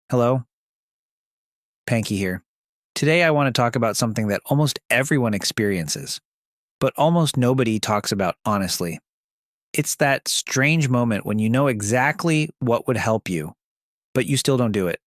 Hello, Panqui here. Today I want to talk about something that almost everyone experiences, but almost nobody talks about honestly. It's that strange moment when you know exactly what would help you, but you still don't do it.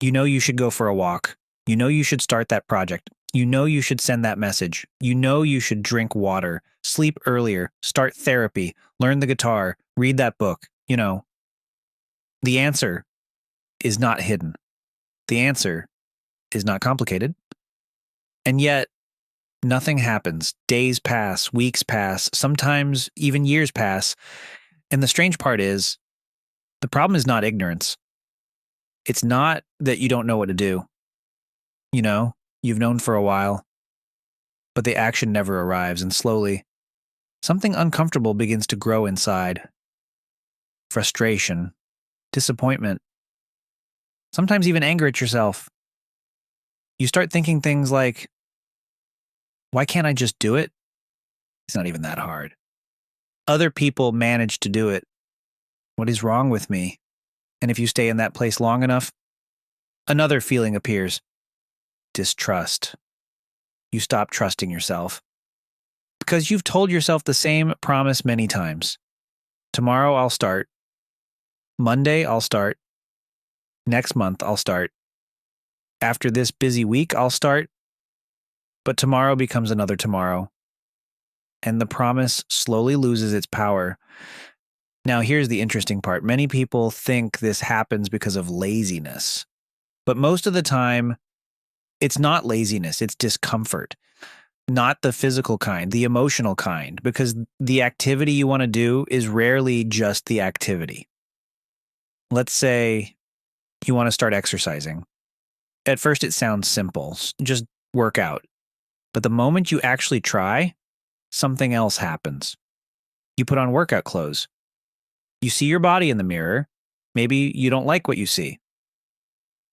You know you should go for a walk. You know you should start that project. You know you should send that message. You know you should drink water, sleep earlier, start therapy, learn the guitar, read that book. The answer is not hidden. The answer is not complicated. And yet, nothing happens. Days pass, weeks pass, sometimes even years pass. And the strange part is, the problem is not ignorance. It's not that you don't know what to do. You've known for a while, but the action never arrives. And slowly, something uncomfortable begins to grow inside. Frustration, disappointment, sometimes even anger at yourself. You start thinking things like, why can't I just do it? It's not even that hard. Other people manage to do it. What is wrong with me? And if you stay in that place long enough, another feeling appears: distrust. You stop trusting yourself because you've told yourself the same promise many times. Tomorrow I'll start. Monday I'll start. Next month I'll start. After this busy week I'll start. But tomorrow becomes another tomorrow. And the promise slowly loses its power. Now, here's the interesting part. Many people think this happens because of laziness. But most of the time, it's not laziness, it's discomfort. Not the physical kind, the emotional kind, because the activity you want to do is rarely just the activity. Let's say you want to start exercising. At first, it sounds simple, just work out. But the moment you actually try, something else happens. You put on workout clothes. You see your body in the mirror. Maybe you don't like what you see.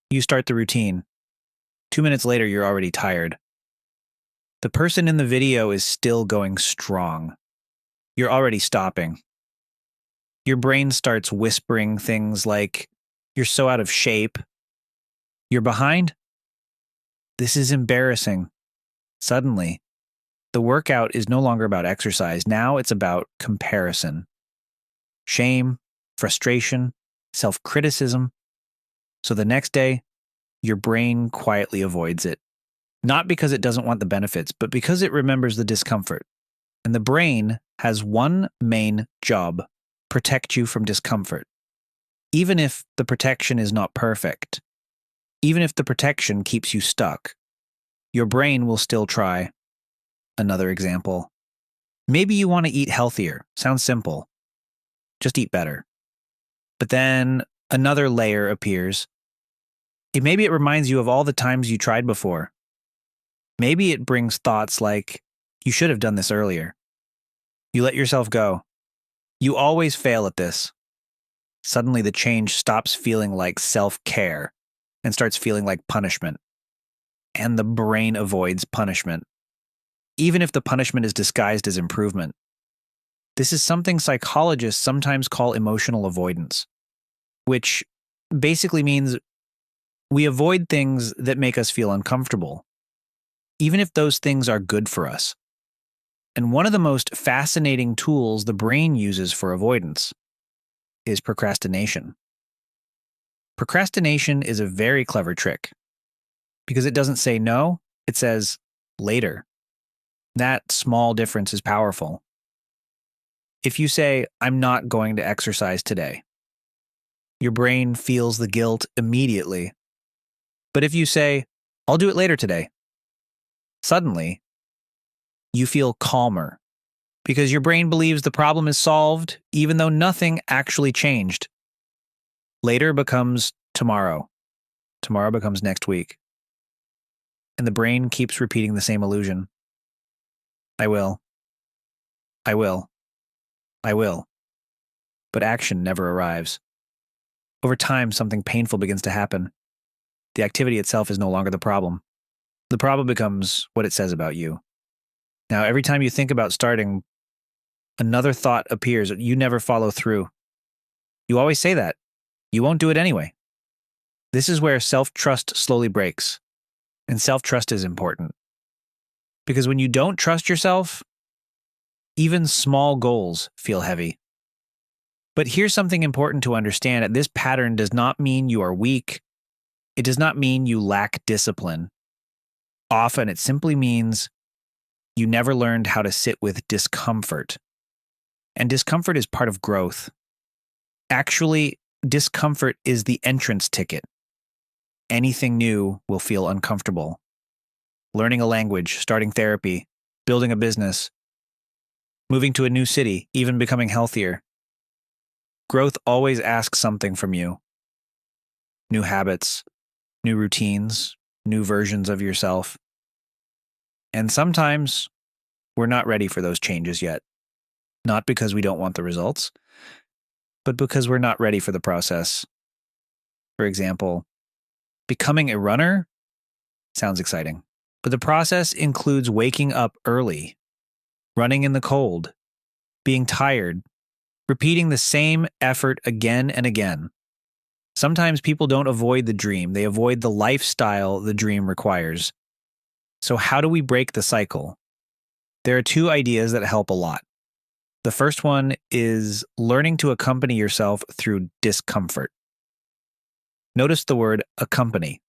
You start the routine. 2 minutes later, you're already tired. The person in the video is still going strong. You're already stopping. Your brain starts whispering things like, you're so out of shape. You're behind? This is embarrassing. Suddenly, the workout is no longer about exercise. Now it's about comparison. Shame, frustration, self-criticism. So the next day, your brain quietly avoids it. Not because it doesn't want the benefits, but because it remembers the discomfort. And the brain has one main job: protect you from discomfort. Even if the protection is not perfect, even if the protection keeps you stuck, your brain will still try. Another example. Maybe you want to eat healthier. Sounds simple. Just eat better. But then another layer appears. Maybe it reminds you of all the times you tried before. Maybe it brings thoughts like, you should have done this earlier. You let yourself go. You always fail at this. Suddenly the change stops feeling like self-care and starts feeling like punishment. And the brain avoids punishment, even if the punishment is disguised as improvement. This is something psychologists sometimes call emotional avoidance, which basically means we avoid things that make us feel uncomfortable, even if those things are good for us. And one of the most fascinating tools the brain uses for avoidance is procrastination. Procrastination is a very clever trick because it doesn't say no, it says later. That small difference is powerful. If you say, I'm not going to exercise today, your brain feels the guilt immediately. But if you say, I'll do it later today, suddenly you feel calmer because your brain believes the problem is solved even though nothing actually changed. Later becomes tomorrow. Tomorrow becomes next week. And the brain keeps repeating the same illusion. I will. I will. I will. But action never arrives. Over time, something painful begins to happen. The activity itself is no longer the problem. The problem becomes what it says about you. Now, every time you think about starting, another thought appears. You never follow through. You always say that. You won't do it anyway. This is where self-trust slowly breaks. And self-trust is important. Because when you don't trust yourself, even small goals feel heavy. But here's something important to understand. This pattern does not mean you are weak. It does not mean you lack discipline. Often, it simply means you never learned how to sit with discomfort. And discomfort is part of growth. Actually, discomfort is the entrance ticket. Anything new will feel uncomfortable. Learning a language, starting therapy, building a business, moving to a new city, even becoming healthier. Growth always asks something from you. New habits, new routines, new versions of yourself. And sometimes we're not ready for those changes yet. Not because we don't want the results, but because we're not ready for the process. For example, becoming a runner sounds exciting, but the process includes waking up early, running in the cold, being tired, repeating the same effort again and again. Sometimes people don't avoid the dream, they avoid the lifestyle the dream requires. So how do we break the cycle? There are two ideas that help a lot. The first one is learning to accompany yourself through discomfort. Notice the word accompany.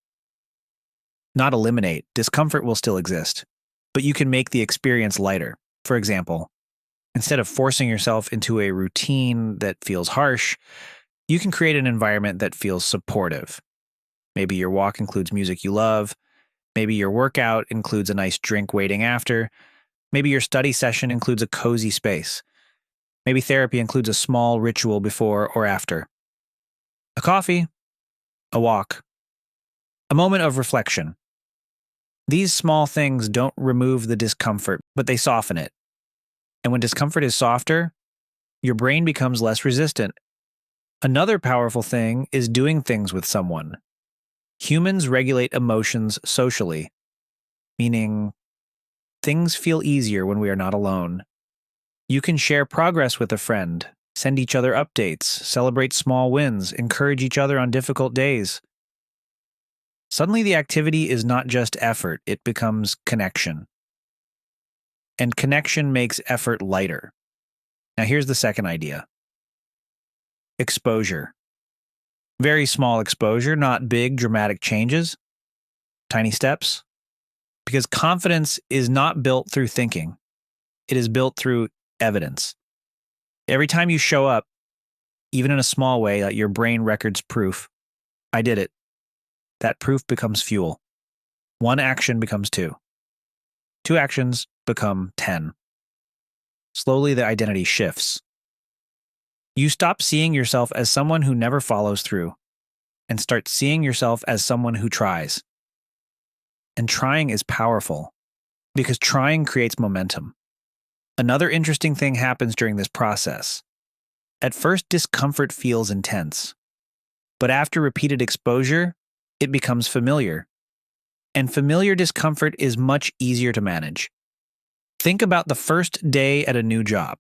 Not eliminate. Discomfort will still exist, but you can make the experience lighter. For example, instead of forcing yourself into a routine that feels harsh, you can create an environment that feels supportive. Maybe your walk includes music you love. Maybe your workout includes a nice drink waiting after. Maybe your study session includes a cozy space. Maybe therapy includes a small ritual before or after. A coffee, a walk, a moment of reflection. These small things don't remove the discomfort, but they soften it. And when discomfort is softer, your brain becomes less resistant. Another powerful thing is doing things with someone. Humans regulate emotions socially, meaning things feel easier when we are not alone. You can share progress with a friend, send each other updates, celebrate small wins, encourage each other on difficult days. Suddenly, the activity is not just effort, it becomes connection. And connection makes effort lighter. Now, here's the second idea. Exposure. Very small exposure, not big, dramatic changes. Tiny steps. Because confidence is not built through thinking. It is built through evidence. Every time you show up, even in a small way, your brain records proof. I did it. That proof becomes fuel. One action becomes two. Two actions become 10. Slowly, the identity shifts. You stop seeing yourself as someone who never follows through and start seeing yourself as someone who tries. And trying is powerful because trying creates momentum. Another interesting thing happens during this process. At first, discomfort feels intense, but after repeated exposure, it becomes familiar. And familiar discomfort is much easier to manage. Think about the first day at a new job.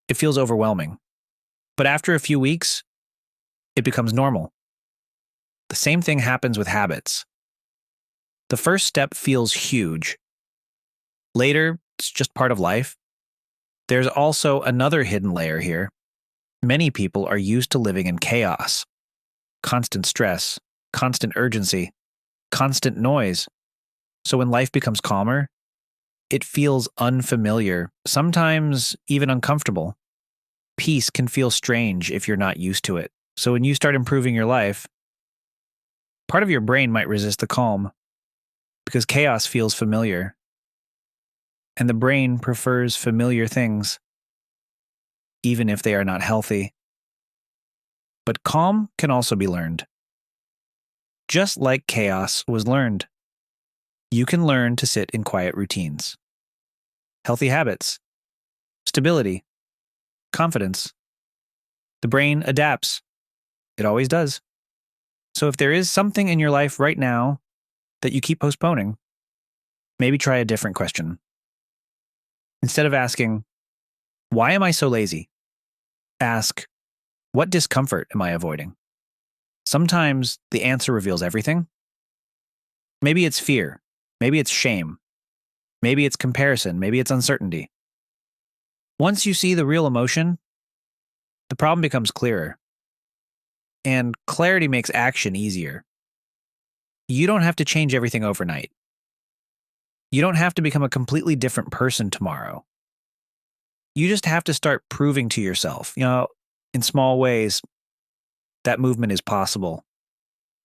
It feels overwhelming. But after a few weeks, it becomes normal. The same thing happens with habits. The first step feels huge. Later, it's just part of life. There's also another hidden layer here. Many people are used to living in chaos, constant stress, constant urgency, constant noise. So when life becomes calmer, it feels unfamiliar, sometimes even uncomfortable. Peace can feel strange if you're not used to it. So when you start improving your life, part of your brain might resist the calm because chaos feels familiar. And the brain prefers familiar things, even if they are not healthy. But calm can also be learned. Just like chaos was learned. You can learn to sit in quiet routines. Healthy habits, stability, confidence. The brain adapts. It always does. So if there is something in your life right now that you keep postponing, maybe try a different question. Instead of asking, why am I so lazy? Ask, what discomfort am I avoiding? Sometimes the answer reveals everything. Maybe it's fear. Maybe it's shame. Maybe it's comparison. Maybe it's uncertainty. Once you see the real emotion, the problem becomes clearer. And clarity makes action easier. You don't have to change everything overnight. You don't have to become a completely different person tomorrow. You just have to start proving to yourself, in small ways, that movement is possible.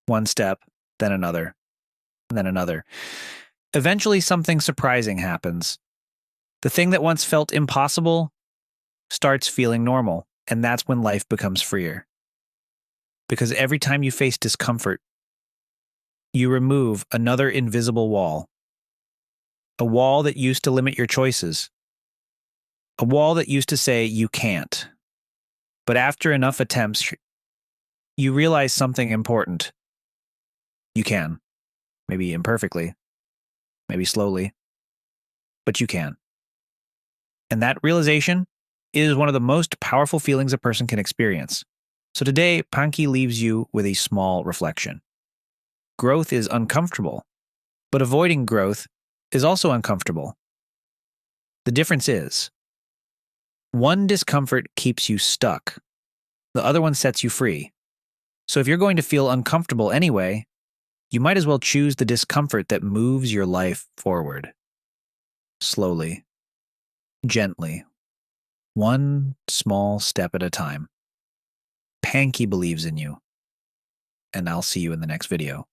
One step, then another, and then another. Eventually, something surprising happens. The thing that once felt impossible starts feeling normal, and that's when life becomes freer. Because every time you face discomfort, you remove another invisible wall. A wall that used to limit your choices. A wall that used to say you can't. But after enough attempts, you realize something important. You can. Maybe imperfectly. Maybe slowly. But you can. And that realization is one of the most powerful feelings a person can experience. So today, Panqui leaves you with a small reflection. Growth is uncomfortable, but avoiding growth is also uncomfortable. The difference is, one discomfort keeps you stuck. The other one sets you free. So if you're going to feel uncomfortable anyway, you might as well choose the discomfort that moves your life forward. Slowly, gently, one small step at a time. Panqui believes in you, and I'll see you in the next video.